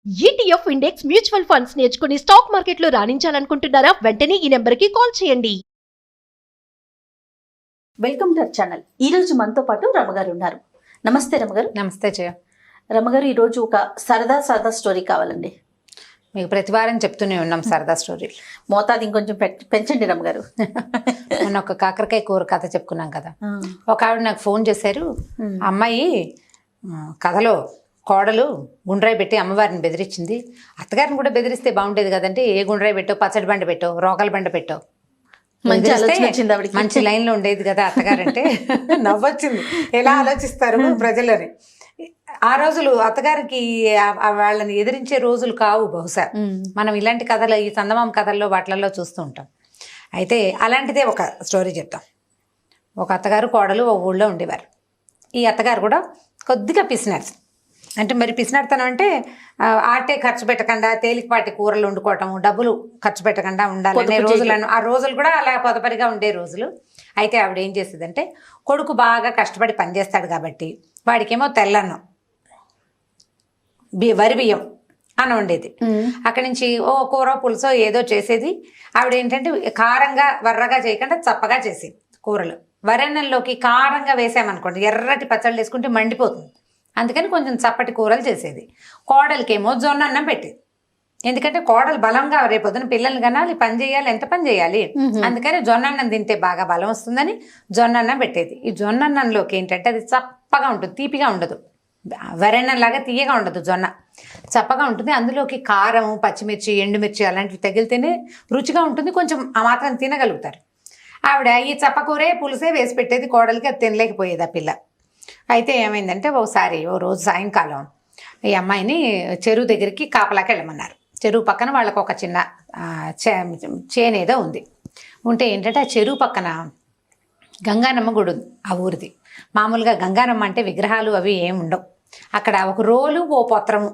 ETF index mutual funds నేర్చుకుని stock మార్కెట్లో రాణించాలనుకుంటున్నారా? వెంటనే ఈ నెంబర్కి కాల్ చేయండి. Welcome to our channel. ఈ రోజు మనతో పాటు రమగారు ఉన్నారు. నమస్తే రమగారు. నమస్తే జయ. రమగారు, ఈరోజు ఒక సరదా స్టోరీ కావాలండి. మీకు ప్రతి వారం చెప్తూనే ఉన్నాం సరదా స్టోరీ. మోతాదు ఇంకొంచెం పెంచండి రమగారు. మొన్న ఒక కాకరకాయ కూర కథ చెప్పుకున్నాం కదా. ఒక ఆవిడ నాకు ఫోన్ చేశారు. అమ్మాయి కథలో కోడలు గుండ్రాయి పెట్టి అమ్మవారిని బెదిరించింది. అత్తగారిని కూడా బెదిరిస్తే బాగుండేది కదంటే, ఏ గుండ్రాయి పెట్టో, పచ్చడి బండ పెట్టో, రోకల బండ పెట్టో, మంచి లైన్ లో ఉండేది కదా అత్తగారంటే. నవ్వొచ్చింది. ఎలా ఆలోచిస్తారు ప్రజలని. ఆ రోజులు అత్తగారికి వాళ్ళని ఎదిరించే రోజులు కావు బహుశా. మనం ఇలాంటి కథలు, ఈ చందమామ కథల్లో వాటిలలో చూస్తూ ఉంటాం. అయితే అలాంటిదే ఒక స్టోరీ చెప్తాం. ఒక అత్తగారు కోడలు ఒక ఊళ్ళో ఉండేవారు. ఈ అత్తగారు కూడా కొద్దిగా పిసినారు. అంటే మరి పిసినాడుతనం అంటే ఆటే ఖర్చు పెట్టకుండా తేలికపాటి కూరలు వండుకోవటం, డబ్బులు ఖర్చు పెట్టకుండా ఉండాలనే రోజులను, ఆ రోజులు కూడా అలా పొదపరిగా ఉండే రోజులు. అయితే ఆవిడ ఏం చేసేదంటే, కొడుకు బాగా కష్టపడి పనిచేస్తాడు కాబట్టి వాడికేమో తెల్లన్నం, వరి బియ్యం అని ఉండేది. అక్కడి నుంచి ఓ కూర పులుసో ఏదో చేసేది. ఆవిడ ఏంటంటే కారంగా వర్రగా చేయకుండా చప్పగా చేసేది కూరలు. వరన్నంలోకి కారంగా వేసామనుకోండి, ఎర్రటి పచ్చళ్ళు వేసుకుంటే మండిపోతుంది. అందుకని కొంచెం చప్పటి కూరలు చేసేది. కోడలికేమో జొన్న అన్నం పెట్టేది. ఎందుకంటే కోడలు బలంగా రేపొద్దున పిల్లల్ని కనాలి, పని చేయాలి, ఎంత పని చేయాలి. అందుకని జొన్న అన్నం తింటే బాగా బలం వస్తుందని జొన్న అన్నం పెట్టేది. ఈ జొన్న అన్నంలోకి ఏంటంటే అది చప్పగా ఉంటుంది, తీపిగా ఉండదు. వరన్నంలాగా తీయగా ఉండదు, జొన్న చప్పగా ఉంటుంది. అందులోకి కారం, పచ్చిమిర్చి, ఎండుమిర్చి అలాంటివి తగిలితేనే రుచిగా ఉంటుంది. కొంచెం ఆ మాత్రం తినగలుగుతారు. ఆవిడ ఈ చప్పకూరే పులుసే వేసి పెట్టేది కోడలికి. అది తినలేకపోయేది ఆ పిల్ల. అయితే ఏమైందంటే, ఒకసారి ఓ రోజు సాయంకాలం ఈ అమ్మాయిని చెరువు దగ్గరికి కాపలాకి వెళ్ళమన్నారు. చెరువు పక్కన వాళ్ళకు ఒక చిన్న చేనేదో ఉంది. ఉంటే ఏంటంటే ఆ చెరువు పక్కన గంగానమ్మ గుడి ఉంది ఆ ఊరిది. మామూలుగా గంగానమ్మ అంటే విగ్రహాలు అవి ఏమి ఉండవు. అక్కడ ఒక రోలు, ఓ పత్రము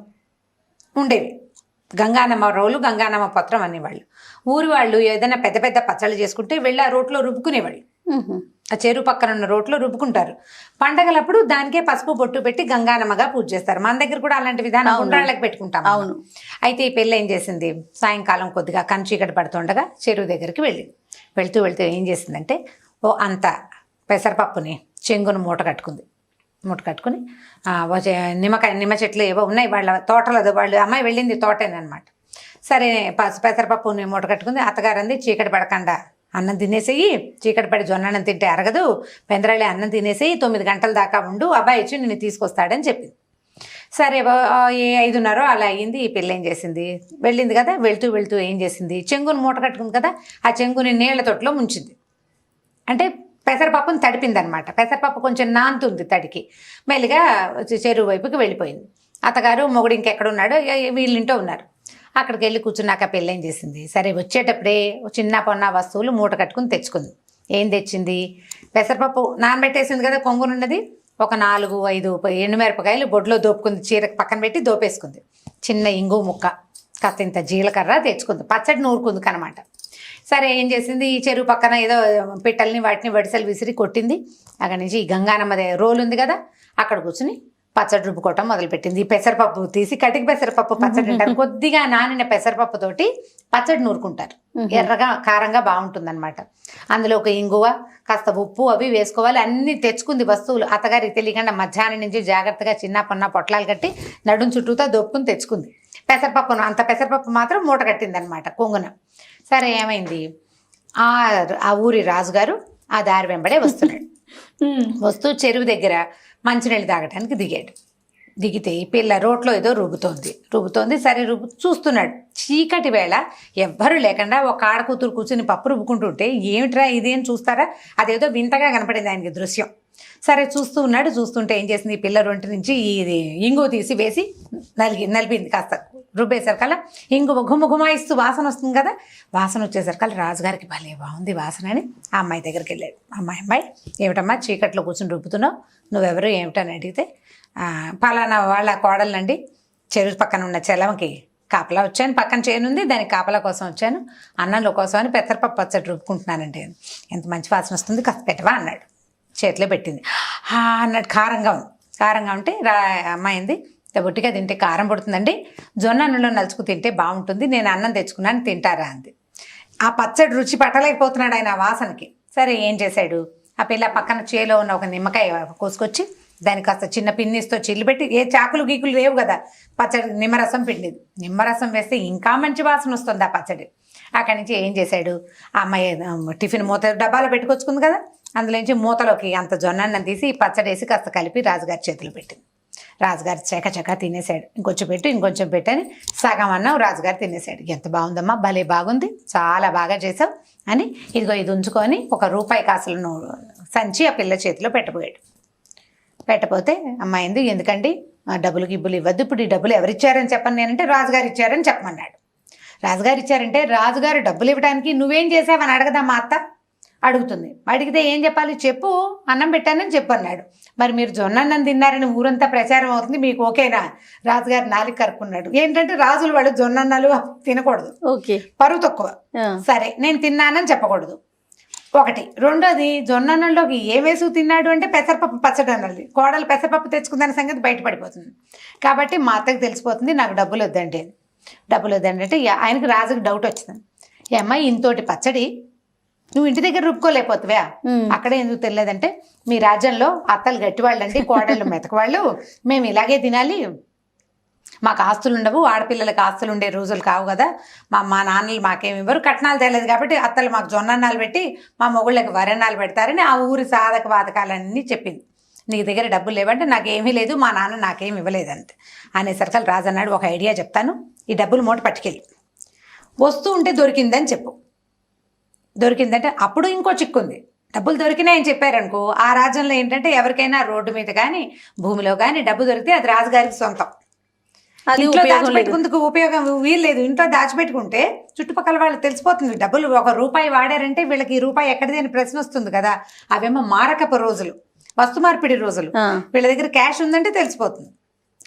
ఉండేవి. గంగానమ్మ రోలు, గంగానమ్మ పత్రం అనేవాళ్ళు. ఊరి వాళ్ళు ఏదైనా పెద్ద పెద్ద పచ్చళ్ళు చేసుకుంటే వెళ్ళి ఆ రోట్లో రుబ్బుకునేవాళ్ళు. ఆ చెరువు పక్కన ఉన్న రోట్లో రుబ్బుకుంటారు. పండగలప్పుడు దానికే పసుపు బొట్టు పెట్టి గంగానమ్మగా పూజ చేస్తారు. మన దగ్గర కూడా అలాంటి విధానం ఉండ్రాళ్ళకి పెట్టుకుంటాం. అవును. అయితే ఈ పెళ్ళి ఏం చేసింది, సాయంకాలం కొద్దిగా చీకటి పడుతుండగా చెరువు దగ్గరికి వెళ్ళింది. వెళ్తూ ఏం చేసిందంటే, ఓ అంత పెసరపప్పుని చెంగును మూట కట్టుకుని నిమ్మ చెట్లు ఏవో ఉన్నాయి వాళ్ళ తోటలో. వాళ్ళు అమ్మాయి వెళ్ళింది తోటేనమాట. సరే పెసరపప్పుని మూట కట్టుకుంది. అత్తగారంది, చీకటి పడకుండా అన్నం తినేసేయి, చీకటి పడి జొన్న అన్నం తింటే అరగదు, పెందరాళి అన్నం తినేసేయి, 9 గంటల దాకా ఉండు, అబ్బాయి ఇచ్చి నిన్ను తీసుకొస్తాడని చెప్పింది. సరే 5:30 అలా అయ్యింది. ఈ పిల్ల ఏం చేసింది, వెళ్ళింది కదా, వెళ్తూ ఏం చేసింది, చెంగుని మూట కట్టుకుంది కదా, ఆ చెంగుని నీళ్ల తొట్టులో ముంచింది. అంటే పెసరపప్పుని తడిపిందనమాట. పెసరపప్పు కొంచెం నానుతుంది తడికి. మెల్లిగా చెరువు వైపుకి వెళ్ళిపోయింది. అత్తగారు మొగుడు ఇంకెక్కడున్నాడో వీళ్ళింటో ఉన్నారు. అక్కడికి వెళ్ళి కూర్చున్నాక పెళ్ళి ఏం చేసింది, సరే వచ్చేటప్పుడే చిన్న పొన్న వస్తువులు మూట కట్టుకుని తెచ్చుకుంది. ఏం తెచ్చింది, పెసరపప్పు నానబెట్టేసింది కదా కొంగునున్నది, ఒక 4-5 ఎండుమిరపకాయలు బొడ్లో దోపుకుంది. చీర పక్కన పెట్టి దోపేసుకుంది. చిన్న ఇంగు ముక్క, కాస్త ఇంత జీలకర్ర తెచ్చుకుంది. పచ్చడి నూరుకుంది కనమాట. సరే ఏం చేసింది, ఈ చెరువు పక్కన ఏదో పిట్టల్ని వాటిని వడిసెలు విసిరి కొట్టింది. అక్కడి నుంచి ఈ గంగానమ్మదే రోలు ఉంది కదా, అక్కడ కూర్చుని పచ్చడి రుబ్బుకోవటం మొదలుపెట్టింది. ఈ పెసరపప్పు తీసి, కటిక పెసరపప్పు పచ్చడి అంటారు. కొద్దిగా నానిన పెసరపప్పుతోటి పచ్చడి నూరుకుంటారు. ఎర్రగా కారంగా బాగుంటుందన్నమాట. అందులో ఒక ఇంగువ, కాస్త ఉప్పు అవి వేసుకోవాలి. అన్నీ తెచ్చుకుంది వస్తువులు. అత్తగారికి తెలియకుండా మధ్యాహ్నం నుంచి జాగ్రత్తగా చిన్న పొన్న పొట్లాలు కట్టి నడుం చుట్టూతో దొప్పుకుని తెచ్చుకుంది. పెసరపప్పును అంత పెసరపప్పు మాత్రం మూట కట్టింది అనమాట కొంగున. సరే ఏమైంది, ఆ ఊరి రాజుగారు ఆ దారి వెంబడే వస్తున్నాడు. వస్తూ చెరువు దగ్గర మంచినీళ్ళు తాగడానికి దిగితే ఈ పిల్ల రోట్లో ఏదో రుబ్బుతోంది. సరే చూస్తున్నాడు. చీకటి వేళ ఎవ్వరూ లేకుండా ఒక ఆడకూతురు కూర్చుని పప్పు రుబ్బుకుంటుంటే, ఏమిట్రా ఇది అని చూస్తారా, అదేదో వింతగా కనపడింది ఆయనకి దృశ్యం. సరే చూస్తుంటే ఏం చేసింది, ఈ పిల్ల రొంటి నుంచి ఇది ఇంగు తీసి వేసి నలిపింది. కాస్త రుబ్బేసరికల్లా ఇంగు గుమాయిస్తూ వాసన వస్తుంది కదా, వాసన వచ్చేసరికల్లా రాజుగారికి భలే బాగుంది వాసన అని ఆ అమ్మాయి దగ్గరికి వెళ్ళాడు. అమ్మాయి ఏమిటమ్మా చీకట్లో కూర్చుని రుబ్బుతున్నావు, నువ్వెవరు ఏమిటని అడిగితే, పలానా వాళ్ళ కోడలనండి, చెరువు పక్కన ఉన్న చెలవకి కాపలా వచ్చాను, పక్కన చేనుంది దానికి కాపలా కోసం వచ్చాను, అన్నంలో కోసం అని పెసరపప్పు పచ్చడి రుబ్బుకుంటున్నానండి. ఎంత మంచి వాసన వస్తుంది, కాస్త పెట్టవా అన్నాడు. చేతిలో పెట్టింది. అన్నట్టు కారంగా ఉంటే అమ్మాయింది, బొట్టిగా తింటే కారం పడుతుందండి, జొన్న అన్నంలో నలుచుకు తింటే బాగుంటుంది, నేను అన్నం తెచ్చుకున్నాను తింటారా అంది. ఆ పచ్చడి రుచి పట్టలేకపోతున్నాడు ఆయన ఆ వాసనకి. సరే ఏం చేశాడు, ఆ పిల్ల పక్కన చేలో ఉన్న ఒక నిమ్మకాయ కోసుకొచ్చి దానికి కాస్త చిన్న పిన్నిస్తో చిల్లు పెట్టి, ఏ చాకులు గీకులు లేవు కదా, పచ్చడి నిమ్మరసం పిండింది. నిమ్మరసం వేస్తే ఇంకా మంచి వాసన వస్తుంది ఆ పచ్చడి. అక్కడి నుంచి ఏం చేశాడు, ఆ అమ్మాయి టిఫిన్ మూత డబ్బాలో పెట్టుకొచ్చుకుంది కదా, అందులోంచి మూతలోకి అంత జొన్నన్నం తీసి పచ్చడి వేసి కాస్త కలిపి రాజుగారి చేతిలో పెట్టింది. రాజుగారు చకచకా తినేశాడు. ఇంకొంచెం పెట్టని సగం అన్నం రాజుగారు తినేశాడు. ఎంత బాగుందమ్మా, భలే బాగుంది, చాలా బాగా చేసావు అని ఇదిగో ఇది ఉంచుకొని ఒక రూపాయి కాసులను సంచి ఆ పిల్ల చేతిలో పెట్టబోయాడు. పెట్టపోతే అమ్మాయింది, ఎందుకండి డబ్బులు గిబ్బులు ఇవ్వద్దు, ఇప్పుడు ఈ డబ్బులు ఎవరిచ్చారని చెప్పను నేనంటే రాజుగారు ఇచ్చారని చెప్పమన్నాడు. రాజుగారు ఇచ్చారంటే రాజుగారు డబ్బులు ఇవ్వడానికి నువ్వేం చేసావని అడగదా మా అత్త, అడుగుతుంది. అడిగితే ఏం చెప్పాలి, చెప్పు అన్నం పెట్టానని చెప్పు అన్నాడు. మరి మీరు జొన్న అన్నం తిన్నారని ఊరంతా ప్రచారం అవుతుంది, మీకు ఓకేనా? రాజుగారు నాలుగు కరుక్కున్నాడు. ఏంటంటే రాజులు వాళ్ళు జొన్న అన్నాలు తినకూడదు, ఓకే, పరువు తక్కువ. సరే నేను తిన్నానని చెప్పకూడదు ఒకటి. రెండోది, జొన్న అన్నంలోకి ఏమేసు తిన్నాడు అంటే పెసరపప్పు పచ్చడి అన్నది. కోడలు పెసరపప్పు తెచ్చుకుందన్న సంగతి బయటపడిపోతుంది. కాబట్టి మా అత్తకి తెలిసిపోతుంది నాకు డబ్బులు వద్దండి అని. డబ్బులు వద్దండి అంటే ఆయనకి రాజుకి డౌట్ వచ్చింది. ఏ అమ్మాయి ఇంతోటి పచ్చడి నువ్వు ఇంటి దగ్గర రుబ్బుకోలేకపోతువా, అక్కడే ఎందుకు తెలియదంటే మీ రాజ్యంలో అత్తలు గట్టివాళ్ళండి, కోడళ్ళు మెతకవాళ్ళు, మేము ఇలాగే తినాలి, మాకు ఆస్తులు ఉండవు, ఆడపిల్లలకి ఆస్తులు ఉండే రోజులు కావు కదా, మా నాన్నలు మాకేమి ఇవ్వరు, కట్నాలు తెలియదు కాబట్టి అత్తలు మాకు జొన్నన్నాలు పెట్టి మా మొగుళ్ళకి వరన్నాలు పెడతారని ఆ ఊరి సాధక బాధకాలన్నీ చెప్పింది. నీ దగ్గర డబ్బులు లేవంటే నాకేమీ లేదు, మా నాన్న నాకేమి ఇవ్వలేదంతే అనేసరికి రాజు అన్నాడు, ఒక ఐడియా చెప్తాను, ఈ డబ్బులు మూట పట్టుకెళ్ళి వస్తూ ఉంటే దొరికిందని చెప్పు. దొరికిందంటే అప్పుడు ఇంకో చిక్కుంది, డబ్బులు దొరికినాయని చెప్పారనుకో ఆ రాజ్యంలో ఏంటంటే ఎవరికైనా రోడ్డు మీద కానీ భూమిలో కానీ డబ్బు దొరికితే అది రాజుగారికి సొంతం. ఇంట్లో దాచిపెట్టుకుందుకు ఉపయోగం వీల్లేదు. ఇంట్లో దాచిపెట్టుకుంటే చుట్టుపక్కల వాళ్ళు తెలిసిపోతుంది డబ్బులు ఒక రూపాయి వాడారంటే వీళ్ళకి ఈ రూపాయి ఎక్కడిది అని ప్రశ్న వస్తుంది కదా. అవేమో మారకపు రోజులు, వస్తు మార్పిడి రోజులు, వీళ్ళ దగ్గర క్యాష్ ఉందంటే తెలిసిపోతుంది.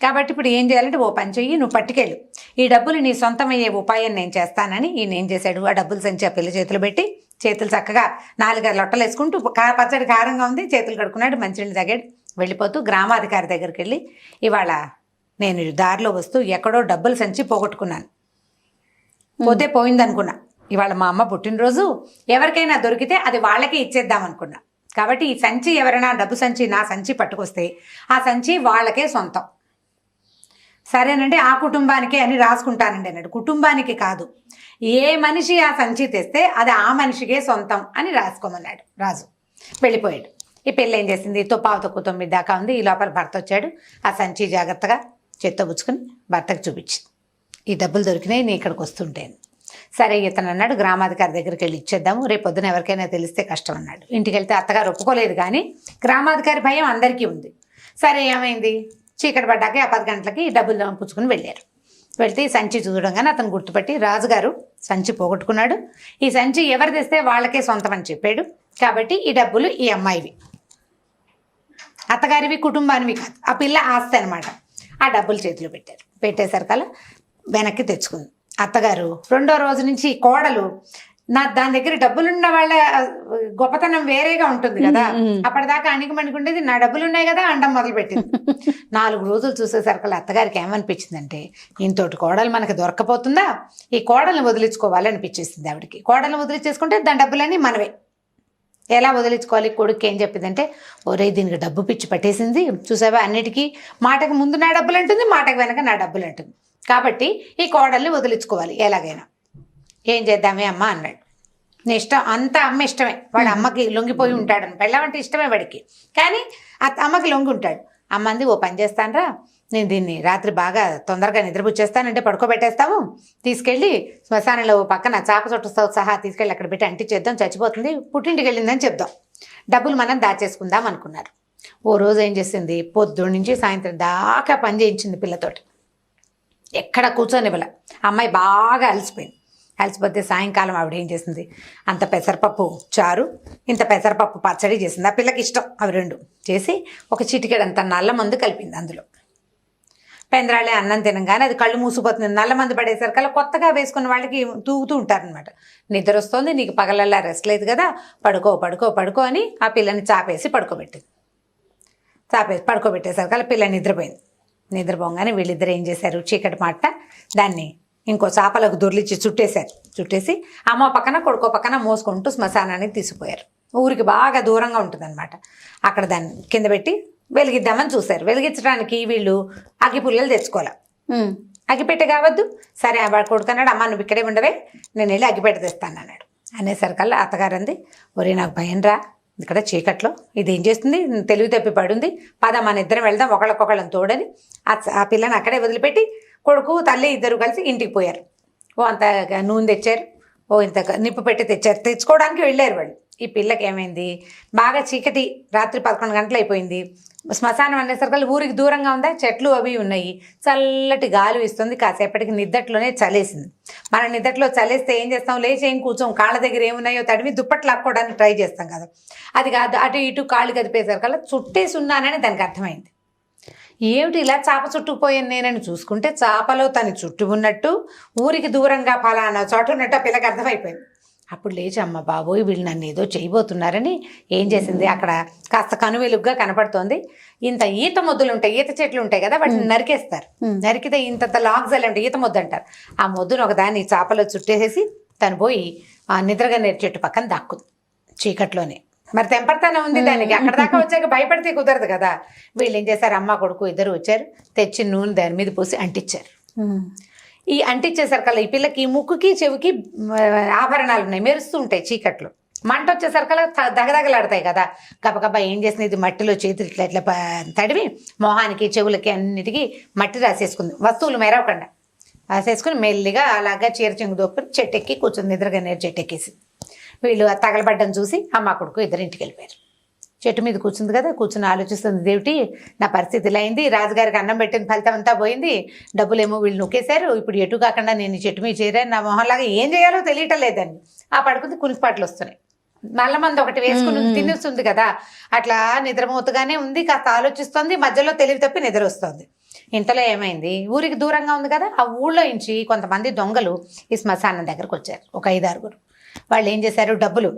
కాబట్టి ఇప్పుడు ఏం చేయాలంటే ఓ పని చెయ్యి, నువ్వు పట్టుకెళ్ళు, ఈ డబ్బులు నీ సొంతమయ్యే ఉపాయం నేను చేస్తానని. ఈయన ఏం చేశాడు, ఆ డబ్బులు సంచి ఆ పిల్ల చేతులు పెట్టి చేతులు చక్కగా 4 లొట్టలు వేసుకుంటూ పచ్చడి కారంగా ఉంది చేతులు కడుక్కున్నాడు, మంచినీళ్ళు తాగాడు. వెళ్ళిపోతూ గ్రామాధికారి దగ్గరికి వెళ్ళి, ఇవాళ నేను దారిలో వస్తూ ఎక్కడో డబ్బులు సంచి పోగొట్టుకున్నాను, పోతే పోయిందనుకున్నా, ఇవాళ మా అమ్మ పుట్టినరోజు, ఎవరికైనా దొరికితే అది వాళ్ళకే ఇచ్చేద్దాం అనుకున్నా, కాబట్టి ఈ సంచి ఎవరైనా డబ్బు సంచి నా సంచి పట్టుకొస్తే ఆ సంచి వాళ్ళకే సొంతం, సరేనండి ఆ కుటుంబానికే అని రాసుకుంటానండి అన్నాడు. కుటుంబానికి కాదు, ఏ మనిషి ఆ సంచి తెస్తే అది ఆ మనిషికే సొంతం అని రాసుకోమన్నాడు రాజు. వెళ్ళిపోయాడు. ఈ పెళ్ళి ఏం చేసింది, పావు తక్కువ 9 దాకా ఉంది. ఈ లోపల భర్త వచ్చాడు. ఆ సంచి జాగ్రత్తగా చేత్తో పుచ్చుకొని భర్తకు చూపించింది, ఈ డబ్బులు దొరికినాయి నీ ఇక్కడికి వస్తుంటేను. సరే ఇతను అన్నాడు, గ్రామాధికారి దగ్గరికి వెళ్ళి ఇచ్చేద్దాము, రేపు పొద్దున ఎవరికైనా తెలిస్తే కష్టం అన్నాడు. ఇంటికి వెళ్తే అత్తగారు ఒప్పుకోలేదు, కానీ గ్రామాధికారి భయం అందరికీ ఉంది. సరే ఏమైంది, చీకటి పడ్డాక 10 గంటలకి డబ్బులు పుచ్చుకుని వెళ్ళారు. వెళ్తే ఈ సంచి చూడగానే అతను గుర్తుపట్టి, రాజుగారు సంచి పోగొట్టుకున్నాడు, ఈ సంచి ఎవరు తెస్తే వాళ్ళకే సొంతం అని చెప్పాడు, కాబట్టి ఈ డబ్బులు ఈ అమ్మాయివి, అత్తగారివి, కుటుంబానివి కాదు, ఆ పిల్ల ఆస్తి అనమాట. ఆ డబ్బులు చేతిలో పెట్టారు. పెట్టేసరికల్లా వెనక్కి తెచ్చుకుంది. అత్తగారు 2వ రోజు నుంచి కోడలు, దాని దగ్గర డబ్బులున్న వాళ్ళ గొప్పతనం వేరేగా ఉంటుంది కదా, అప్పటిదాకా అణిగిమణిగుండేది, నా డబ్బులు ఉన్నాయి కదా అండం మొదలుపెట్టింది. 4 రోజులు చూసేసరికి అత్తగారికి ఏమనిపించిందంటే, ఇంతోటి కోడలు మనకి దొరకపోతుందా, ఈ కోడల్ని వదిలించుకోవాలి అనిపించేసింది ఆవిడకి. కోడల్ని వదిలించేసుకుంటే దాని డబ్బులన్నీ మనవే. ఎలా వదిలించుకోవాలి, కొడుకు ఏం చెప్పిందంటే, ఒరే దీనికి డబ్బు పిచ్చి పట్టేసింది చూసావా, అన్నిటికీ మాటకు ముందు నా డబ్బులు అంటుంది, మాటకు వెనక నా డబ్బులు అంటుంది, కాబట్టి ఈ కోడల్ని వదిలించుకోవాలి ఎలాగైనా. ఏం చేద్దామే అమ్మ అన్నాడు. నీ ఇష్టం, అంతా అమ్మ ఇష్టమే, వాడు అమ్మకి లొంగిపోయి ఉంటాడు, పెళ్ళమంటే ఇష్టమే వాడికి, కానీ అమ్మకి లొంగి ఉంటాడు. అమ్మ అంది, ఓ పని చేస్తానరా, నేను దీన్ని రాత్రి బాగా తొందరగా నిద్రపుచ్చేస్తానంటే పడుకోబెట్టేస్తాము, తీసుకెళ్ళి శ్మశానంలో పక్కన చాప చుట్టూ సహా తీసుకెళ్ళి అక్కడ పెట్టి అంటించేద్దాం, చచ్చిపోతుంది, పుట్టింటికి వెళ్ళిందని చెప్దాం, డబ్బులు మనం దాచేసుకుందాం అనుకున్నారు. ఓ రోజు ఏం చేసింది, పొద్దున్న నుంచి సాయంత్రం దాకా పని చేయించింది పిల్లతోటి, ఎక్కడ కూర్చొనివ్వలే. అమ్మాయి బాగా అలసిపోతే సాయంకాలం ఆవిడ ఏం చేసింది, అంత పెసరపప్పు చారు, ఇంత పెసరపప్పు పచ్చడి చేసింది. ఆ పిల్లకి ఇష్టం అవి 2 చేసి ఒక చిటికెడంత నల్ల మందు కలిపింది అందులో. పెందరాళే అన్నం తినగానే అది కళ్ళు మూసిపోతుంది. నల్ల మందు పడేసరికల్లా కొత్తగా వేసుకున్న వాళ్ళకి తూగుతూ ఉంటారనమాట. నిద్ర వస్తుంది, నీకు పగలల్లా రెస్ట్ లేదు కదా, పడుకో అని ఆ పిల్లని చాపేసి పడుకోబెట్టింది. పడుకోబెట్టేసరికల్లా పిల్ల నిద్రపోయింది. నిద్రపోగానే వీళ్ళిద్దరు ఏం చేశారు, చీకటి మాట దాన్ని ఇంకో చాపలకు దొర్లిచ్చి చుట్టేసి అమ్మ పక్కన కొడుకో పక్కన మోసుకుంటూ శ్మశానానికి తీసుకుపోయారు. ఊరికి బాగా దూరంగా ఉంటుందన్నమాట. అక్కడ దాన్ని కింద పెట్టి వెలిగిద్దామని చూశారు. వెలిగించడానికి వీళ్ళు అగ్గిపుల్లలు తెచ్చుకోవాలి. అగ్గిపెట్టె కావద్దు. సరే వాడు కొడుకున్నాడు, అమ్మ నువ్వు ఇక్కడే ఉండవే, నేను వెళ్ళి అగ్గిపెట్టె తెస్తాను అన్నాడు. అనేసరికల్లా అత్తగారు అంది, ఒరే నాకు భయం రా, ఇక్కడ చీకట్లో ఇది ఏం చేస్తుంది, తెలివి తప్పి పడుంది, పద మన ఇద్దరం వెళ్దాం ఒకళ్ళకొకళ్ళని తోడని ఆ పిల్లని అక్కడే వదిలిపెట్టి కొడుకు తల్లి ఇద్దరు కలిసి ఇంటికి పోయారు. ఓ అంత నూనె తెచ్చారు, ఓ ఇంత నిప్పు పెట్టి తెచ్చుకోవడానికి వెళ్ళారు వాళ్ళు. ఈ పిల్లకి ఏమైంది, బాగా చీకటి, రాత్రి 11 గంటలు అయిపోయింది. శ్మశానం అనేసరికి ఊరికి దూరంగా ఉందా, చెట్లు అవి ఉన్నాయి, చల్లటి గాలి ఇస్తుంది. కాసేపటికి నిద్దట్లోనే చలేసింది. మన నిద్దట్లో చలేస్తే ఏం చేస్తాం, లేచి ఏం కూర్చోం, కాళ్ళ దగ్గర ఏమున్నాయో తడివి దుప్పట్లు లాక్కోవడానికి ట్రై చేస్తాం కదా. అది కాదు, అటు ఇటు కాళ్ళు కదిపేసరికల్లా చుట్టేసి ఉన్నానని దానికి అర్థమైంది. ఏమిటి ఇలా చాప చుట్టుకుపోయాను నేనని చూసుకుంటే చాపలో తను చుట్టూ ఉన్నట్టు, ఊరికి దూరంగా ఫలానా చోట ఉన్నట్టు ఆ పిల్లకి అర్థమైపోయింది. అప్పుడు లేచి అమ్మ బాబోయ్ వీళ్ళు నన్ను ఏదో చేయబోతున్నారని ఏం చేసింది, అక్కడ కాస్త కనువెలుగ్గా కనపడుతోంది. ఇంత ఈత మొద్దులు ఉంటాయి, ఈత చెట్లు ఉంటాయి కదా, వాటిని నరికేస్తారు. నరికితే ఇంత లాగ్జల్ అంటే ఈత మొద్దు అంటారు. ఆ మొద్దును ఒకదాన్ని చాపలో చుట్టేసేసి తను పోయి ఆ నిద్రగా నేరు చెట్టు పక్కన దాక్కుంది చీకట్లోనే. మరి తెంపడతానే ఉంది దానికి. అక్కడ దాకా వచ్చాక భయపడితే కుదరదు కదా. వీళ్ళు ఏం చేశారు, అమ్మ కొడుకు ఇద్దరు వచ్చారు, తెచ్చి నూనె దాని మీద పోసి అంటించారు. ఈ అంటించేసరికల్లా ఈ పిల్లకి ముక్కుకి చెవికి ఆభరణాలు ఉన్నాయి, మెరుస్తూ ఉంటాయి చీకట్లో. మంట వచ్చేసరికల్లా దగదగలాడతాయి కదా. గబగబా ఏం చేసింది, ఇది మట్టిలో చేతులు ఇట్లా ఇట్లా తడివి మొహానికి చెవులకి అన్నిటికీ మట్టి రాసేసుకుంది, వస్తువులు మెరవకుండా రాసేసుకుని మెల్లిగా అలాగా చీర చెంగు దొప్పుని చెట్టెక్కి కూర్చుంది. నిద్రగా నేరు చెట్టెక్కేసి వీళ్ళు తగలబడ్డం చూసి అమ్మ కొడుకు ఇద్దరింటికి వెళ్ళిపోయారు. చెట్టు మీద కూర్చుంది కదా, కూర్చుని ఆలోచిస్తుంది, దేవుటి నా పరిస్థితి ఇలా అయింది, రాజుగారికి అన్నం పెట్టిన ఫలితం అంతా పోయింది, డబ్బులేమో వీళ్ళు నొక్కేశారు, ఇప్పుడు ఎటు కాకుండా నేను చెట్టు మీద చేరాను, నా మొహంలాగా ఏం చేయాలో తెలియటం లేదని ఆ పడుకుంది. కునికిపాట్లు వస్తున్నాయి, నల్ల మంది ఒకటి వేసుకుని తినేస్తుంది కదా, అట్లా నిద్రమూతగానే ఉంది. కాస్త ఆలోచిస్తుంది, మధ్యలో తెలివి తప్పి నిద్ర వస్తుంది. ఇంతలో ఏమైంది, ఊరికి దూరంగా ఉంది కదా, ఆ ఊళ్ళో నుంచి కొంతమంది దొంగలు ఈ శ్మశానం దగ్గరకు వచ్చారు, ఒక 5-6. వాళ్ళు ఏం చేశారు, డబ్బులు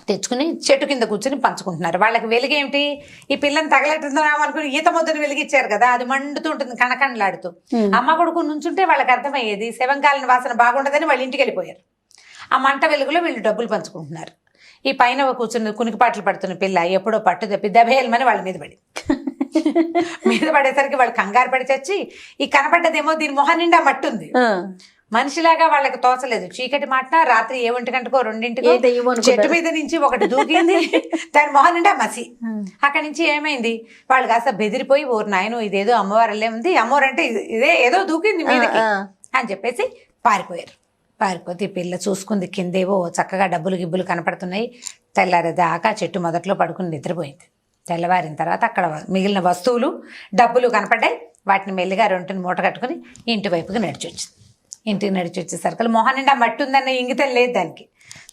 తెచ్చుకుని చెట్టు కింద కూర్చుని పంచుకుంటున్నారు. వాళ్ళకి వెలుగేమిటి, ఈ పిల్లని తగలెట్టుతున్నాం అనుకుని ఈత ముద్దను వెలిగించారు కదా, అది మండుతూ ఉంటుంది కణకణలాడుతూ. అమ్మ కొడుకు నుంచుంటే వాళ్ళకి అర్థమయ్యేది శవంకాలిన వాసన బాగుండదని వాళ్ళ ఇంటికి వెళ్ళిపోయారు. ఆ మంట వెలుగులో వీళ్ళు డబ్బులు పంచుకుంటున్నారు. ఈ పైన కూర్చుని కునికిపాట్లు పడుతున్న పిల్ల ఎప్పుడో పట్టు తప్పి దబేయమని వాళ్ళ మీద పడేసరికి వాళ్ళు కంగారు పడి చచ్చి, ఈ కనపడ్డదేమో దీని మొహం నిండా మట్టి ఉంది, మనిషిలాగా వాళ్ళకి తోచలేదు. చీకటి మాట రాత్రి 1 గంటకో 2 గంటకో చెట్టు మీద నుంచి ఒకటి దూకింది, దాని మొహం నిండా మసి. అక్కడి నుంచి ఏమైంది, వాళ్ళు కాస్త బెదిరిపోయి, ఓరు నాయను ఇదేదో అమ్మవారల్లే ఉంది, అమ్మవారంటే ఇదే ఏదో దూకింది మీదకి అని చెప్పేసి పారిపోయారు. పారిపోతే పిల్ల చూసుకుంది, కిందేవో చక్కగా డబ్బులు గిబ్బులు కనపడుతున్నాయి. తెల్లారేదాకా చెట్టు మొదట్లో పడుకుని నిద్రపోయింది. తెల్లవారిన తర్వాత అక్కడ మిగిలిన వస్తువులు డబ్బులు కనపడ్డాయి. వాటిని మెల్లిగా 2 మూట కట్టుకుని ఇంటి వైపుకి నడిచొచ్చింది. ఇంటికి నడిచి వచ్చేసరికి మొహం నిండా మట్టి ఉందన్న ఇంగితం లేదు దానికి.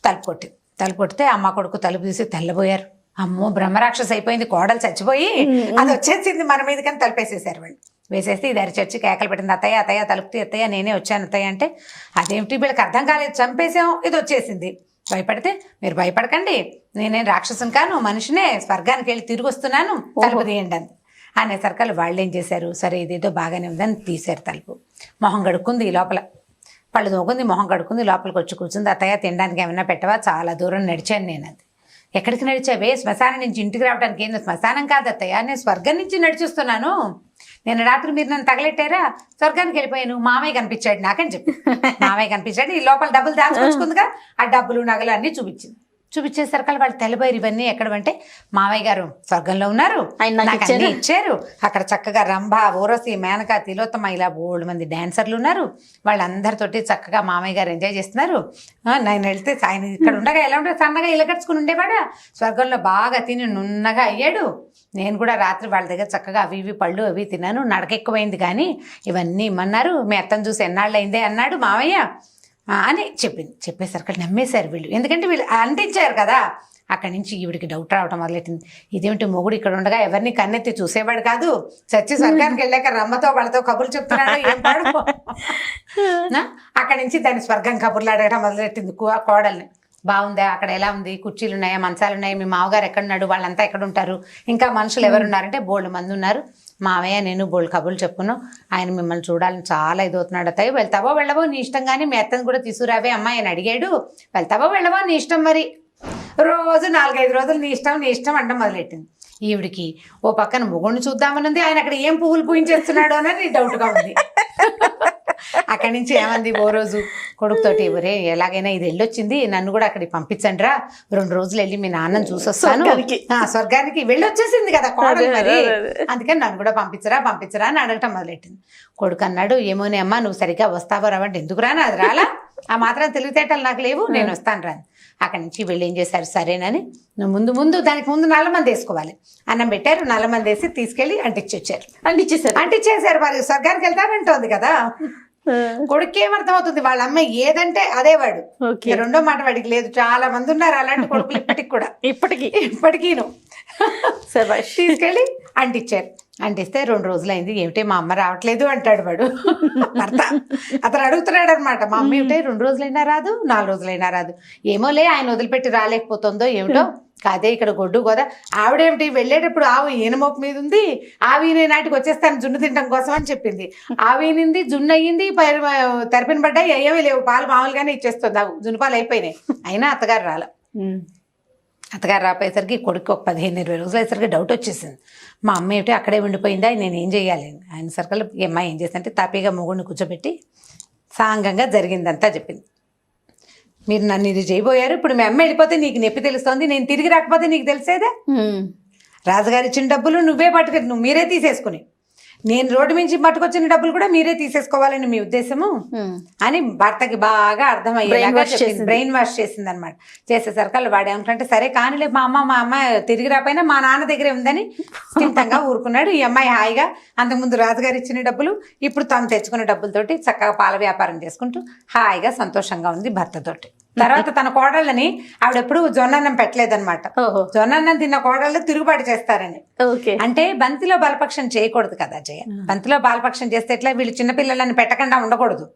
తలుపు కొట్టితే అమ్మ కొడుకు తలుపు తీసి తెల్లబోయారు. అమ్మో బ్రహ్మరాక్షస అయిపోయింది, కోడలు చచ్చిపోయి అది వచ్చేసింది మన మీదకని తలుపేసేసారు వాళ్ళు. వేసేస్తే ఇది అరిచొచ్చి కేకలు పెట్టింది, అత్తయ్య తలుపుతీ, అత్తయ్య నేనే వచ్చాను అత్తయ్య అంటే, అదేమిటి వీళ్ళకి అర్థం కాలేదు, చంపేసాం ఇది వచ్చేసింది. భయపడితే, మీరు భయపడకండి, నేనేం రాక్షసుని కాను, మనిషినే, స్వర్గానికి వెళ్ళి తిరిగి వస్తున్నాను, తలుపు తీయండి అంది. అనేసరికి వాళ్ళు ఏం చేశారు, సరే ఇదేదో బాగానే ఉందని తీశారు తలుపు. మొహం కడుక్కుంది, ఈ లోపల పళ్ళు తోకుంది, మొహం కడుక్కుంది, లోపలికి వచ్చి కూర్చుంది. అత్తయ్య తినడానికి ఏమైనా పెట్టవా, చాలా దూరం నడిచాను నేను. అది ఎక్కడికి నడిచావే, శ్మశానం నుంచి ఇంటికి రావడానికి. ఏందో శ్మశానం కాదు అత్తయ్య, నేను స్వర్గం నుంచి నడిచిస్తున్నాను, నేను రాత్రి మీరు నన్ను తగలెట్టారా, స్వర్గానికి వెళ్ళిపోయాను, మామయ్య కనిపించాడు నాకని చెప్పి. మామయ్య కనిపించాడు, ఈ లోపల డబ్బులు దాచుకొచ్చుకుందిగా, ఆ డబ్బులు నగలు అన్నీ చూపించేసరికి వాళ్ళు తెల్లబోయారు. ఇవన్నీ ఎక్కడమంటే మామయ్య గారు స్వర్గంలో ఉన్నారు, నాకు అన్నీ ఇచ్చారు, అక్కడ చక్కగా రంభ, ఊరసి, మేనక, తిలోత్తమ ఇలా 3 మంది డాన్సర్లు ఉన్నారు, వాళ్ళందరితోటి చక్కగా మామయ్య గారు ఎంజాయ్ చేస్తున్నారు. నేను వెళ్తే ఆయన ఇక్కడ ఉండగా ఎలా ఉంటే సన్నగా ఇలకట్టుకుని ఉండేవాడా, స్వర్గంలో బాగా తిని నున్నగా అయ్యాడు. నేను కూడా రాత్రి వాళ్ళ దగ్గర చక్కగా అవి ఇవి పళ్ళు అవి తిన్నాను, నడకెక్కువైంది, కానీ ఇవన్నీ ఇమ్మన్నారు, మీ అత్తను చూసి ఎన్నాళ్ళు అయిందే అన్నాడు మామయ్య అని చెప్పింది. చెప్పేసరికి నమ్మేశారు వీళ్ళు, ఎందుకంటే వీళ్ళు అంటించారు కదా. అక్కడి నుంచి ఈవిడికి డౌట్ రావటం మొదలెట్టింది, ఇదేమిటి మొగుడు ఇక్కడ ఉండగా ఎవరిని కన్నెత్తి చూసేవాడు కాదు, చచ్చి స్వర్గానికి వెళ్ళాక రమ్మతో వాళ్ళతో కబుర్లు చెప్తున్నాడు ఏం పాడు. అక్కడి నుంచి దాన్ని స్వర్గం కబుర్లు అడగడం మొదలెట్టింది కోడల్ని. బాగుందా, అక్కడ ఎలా ఉంది, కుర్చీలు ఉన్నాయా, మంచాలు ఉన్నాయా, మీ మామగారు ఎక్కడున్నాడు, వాళ్ళంతా ఎక్కడ ఉంటారు, ఇంకా మనుషులు ఎవరున్నారంటే 3 మంది ఉన్నారు, మామయ్య నేను బోల్ కబుర్లు చెప్పుకున్నాం, ఆయన మిమ్మల్ని చూడాలని చాలా ఇదవుతున్నాడు అత్తయ్య, వెళ్తావో వెళ్ళవో నీ ఇష్టం, కానీ మీ అత్తని కూడా తీసుకురావే అమ్మాయి అని అడిగాడు, వెళ్తావో వెళ్ళవో నీ ఇష్టం. మరి రోజు 4-5 రోజులు నీ ఇష్టం అంట మొదలెట్టింది. ఈవిడికి ఓ పక్కన మొగుడిని చూద్దామని ఉంది, ఆయన అక్కడ ఏం పువ్వులు పూయించేస్తున్నాడు అని డౌట్గా ఉంది. అక్కడి నుంచి ఏమంది ఓ రోజు కొడుకుతోటి, ఒరే ఎలాగైనా ఇది వెళ్ళొచ్చింది, నన్ను కూడా అక్కడికి పంపించండి రా, 2 రోజులు వెళ్ళి మీ నాన్నని చూసొస్తాను, స్వర్గానికి వెళ్ళొచ్చేసింది కదా కోడలు మరి, అందుకని నన్ను కూడా పంపించరా అని అడగటం మొదలెట్టింది. కొడుకు అన్నాడు, ఏమోనే అమ్మా నువ్వు సరిగ్గా వస్తావో రావంటే, ఎందుకు రాను, అది రాలా, ఆ మాత్రం తెలివితేటలు నాకు లేవు, నేను వస్తాను రాను. అక్కడి నుంచి వీళ్ళు ఏం చేశారు, సరేనని ముందు దానికి ముందు నల్లమంది వేసుకోవాలి, అన్నం పెట్టారు, నల్లమంది వేసి తీసుకెళ్లి అంటించేశారు. మరి స్వర్గానికి వెళ్తానంటోంది కదా. కొడుకు ఏమర్థం అవుతుంది, వాళ్ళ అమ్మాయి ఏదంటే అదే వాడు, రెండో మాట వాడికి లేదు. చాలా మంది ఉన్నారు అలాంటి కొడుకులు ఇప్పటికి కూడా, ఇప్పటికీను. తీసుకెళ్ళి అంటించారు. అంటిస్తే 2 రోజులైంది, ఏమిటి మా అమ్మ రావట్లేదు అంటాడు వాడు భర్త. అతను అడుగుతున్నాడు అనమాట, మా అమ్మ ఏమిటి 2 రోజులైనా రాదు, 4 రోజులైనా రాదు, ఏమోలే ఆయన వదిలిపెట్టి రాలేకపోతుందో ఏమిటో, కాదే ఇక్కడ గొడ్డు గోదా, ఆవిడేమిటి వెళ్ళేటప్పుడు ఆవు ఈనమోపు మీద ఉంది, ఆవి నాటికి వచ్చేస్తాను జున్ను తినడం కోసం అని చెప్పింది, ఆవినింది జున్ను అయ్యింది, తెరపిన పడ్డాయి, అయ్యేవి లేవు, పాలు మామూలుగానే ఇచ్చేస్తుంది, ఆవు జున్ను పాలు అయిపోయినాయి, అయినా అత్తగారు రాల. అత్తగారు రాపోయేసరికి కొడుకు ఒక 15-20 రోజులు అయ్యేసరికి డౌట్ వచ్చేసింది, మా అమ్మ ఏమిటి అక్కడే ఉండిపోయిందా, నేను ఏం చేయాలి. ఆయన సర్కల్ అమ్మాయి ఏం చేసిందంటే తాపీగా మొగుడిని కూర్చోబెట్టి సాంగంగా జరిగిందంతా చెప్పింది. మీరు నన్ను ఇది చేయబోయారు, ఇప్పుడు మీ అమ్మ వెళ్ళిపోతే నీకు నొప్పి తెలుస్తోంది, నేను తిరిగి రాకపోతే నీకు తెలిసేదే, రాజుగారు ఇచ్చిన డబ్బులు నువ్వే నువ్వు మీరే తీసేసుకుని, నేను రోడ్డు నుంచి పట్టుకొచ్చిన డబ్బులు కూడా మీరే తీసేసుకోవాలని మీ ఉద్దేశము అని భర్తకి బాగా అర్థమయ్యేలాగా చెప్పింది. బ్రెయిన్ వాష్ చేసింది అనమాట. చేసేసరికి వాడు ఏమంటే సరే కానీలే, మా అమ్మ తిరిగి రాపోయినా మా నాన్న దగ్గరే ఉందని స్థిమితంగా ఊరుకున్నాడు. ఈ అమ్మాయి హాయిగా అంతకుముందు రాజుగారు ఇచ్చిన డబ్బులు, ఇప్పుడు తను తెచ్చుకున్న డబ్బులతోటి చక్కగా పాల వ్యాపారం చేసుకుంటూ హాయిగా సంతోషంగా ఉంది భర్తతోటి. తర్వాత తన కోడళ్ళని ఆవిడెప్పుడు జొన్నన్నం పెట్టలేదన్నమాట. జొన్నన్నం తిన్న కోడళ్ళు తిరుగుబాటు చేస్తారని. అంటే బంతిలో బలపక్షం చేయకూడదు కదా జయ. బంతిలో బాలపక్షం చేస్తే ఎట్లా, వీళ్ళు చిన్నపిల్లలని పెట్టకుండా ఉండకూడదు.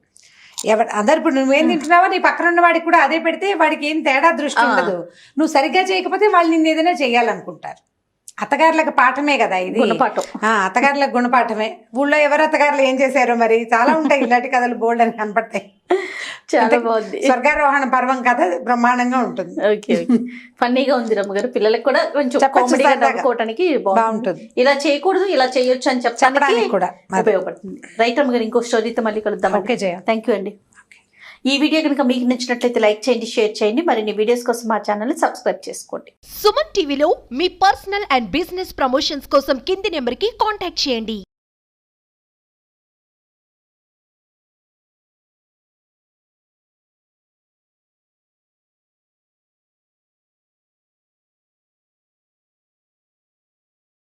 అందరు ఇప్పుడు నువ్వేం తింటున్నావో నీ పక్కన ఉన్న వాడికి కూడా అదే పెడితే వాడికి ఏం తేడా దృష్టి ఉండదు. నువ్వు సరిగ్గా చేయకపోతే వాళ్ళు నిన్ను ఏదైనా చెయ్యాలనుకుంటారు. అత్తగారులకు పాఠమే కదా ఇది, అత్తగారులకు గుణపాఠమే. ఊళ్ళో ఎవరు అత్తగారులు ఏం చేశారో మరి, చాలా ఉంటాయి ఇలాంటి కథలు, బోల్డ్ అని కనపడతాయి. చాలా బాగుంది. స్వర్గారోహణ పర్వం కథ బ్రహ్మాండంగా ఉంటుంది. ఫన్నీగా ఉంది రమ్మగారు, పిల్లలకు కూడా కొంచెం కామెడీగా నవ్వుకోవడానికి బాగుంటుంది. ఇలా చేయకూడదు ఇలా చేయొచ్చు అని చెప్పడానికి కూడా ఉపయోగపడుతుంది. రైట్ రమ్మగారు, ఇంకో స్టోరీతో మళ్ళీ కలుద్దాం. ఓకే జయ, థ్యాంక్ యూ అండి. ఈ వీడియో కనుక మీకు నచ్చినట్లయితే లైక్ చేయండి, షేర్ చేయండి, మరిన్ని వీడియోస్ కోసం మా ఛానల్ ని సబ్స్క్రైబ్ చేసుకోండి. సుమన్ టీవీలో మీ పర్సనల్ అండ్ బిజినెస్ ప్రమోషన్స్ కోసం కింది నెంబర్ కి కాంటాక్ట్ చేయండి.